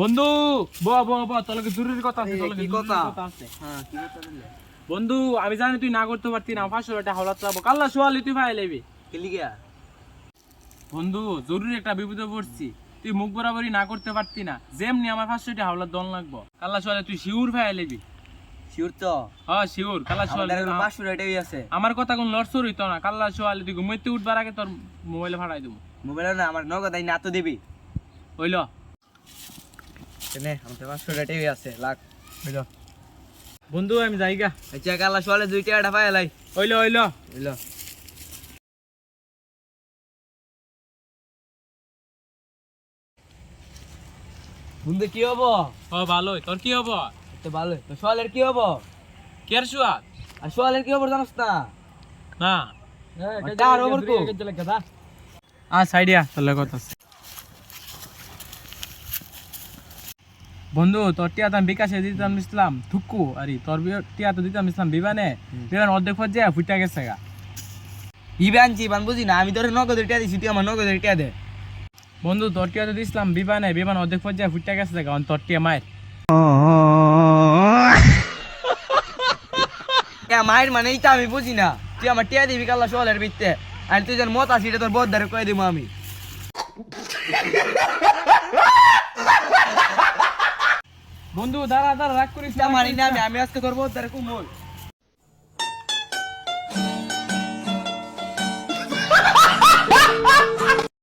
বন্ধু তোকে জরুরি কথা আছে, কি কথা? আছে। হ্যাঁ, কি কথা বললে? বন্ধু আমি জানি তুই না করতে পারতি না, 500 টাকা হাওলাত যাবো কাল্লা সোয়ালি তুই ভাই লেবি। কেলি গিয়া? বন্ধু জরুরি একটা বিপদে পড়ছি, তুই মুখ বরাবরই না করতে পারতি না, যেমনি আমার 500 টাকা হাওলাত দন লাগবো কাল্লা সোয়ালি তুই শিউর ভাই লেবি। শিওর তো? হ্যাঁ শিউর কাল্লা সোয়ালি। আমাদের 500 টাকাই আছে। আমার কথা কোন লড়সর হইতো না, কাল্লা সোয়ালি তুই ঘুমাইতে উঠবার আগে তোর মোবাইলে ফাটাই দেবো। মোবাইল না, আমার নগদ আই না তো দিবি। হইল কেনে আমাদের 500 টাকাই আছে, লাখ। হইল বন্ধু আমি যাইগা। আচ্ছা কালা সোয়ালে 2 টাকাটা পাই লাই। হইল হইল হইলো। বন্ধু কি হবো? ও ভালোই, তোর কি হবো? তো ভালো। তো সোয়ালের কি হবো? কের সুয়াদ আর সোয়ালের কি হবো জানোস না? না কার ওপর কো? সাইডিয়া তোর কথা আছে। বন্ধু তোর টিয়া তো আমি বিকাশে দিতাম ইসলাম থুকু, আরে তোর টিয়া তো দিতাম ইসলাম বিমানে, বিমান অর্ধেক ফজে ফুটা গেছে গা। ইবানজি বান বুঝি না, আমি তোর নগদ টাকা দিছি, তুই আমার নগদ টাকা দে। বন্ধু তোর টিয়া তো দিছিলাম বিমানে, বিমান অর্ধেক ফজে ফুটা গেছে গা, তোর টিয়া মায়ের। মায়ের মানে এইটা আমি বুঝি না, তুই আমার টিয়া দিবি কাল্লা সোয়ালের ভিত্তে, আর তুই যেন মত আসি এটা তোর বদ ধারে কয়ে দিব আমি। বন্ধু দাঁড়া দাঁড়া রাগ করিস না, মানি না আমি আজকে তোর বদ ধারে কুমল।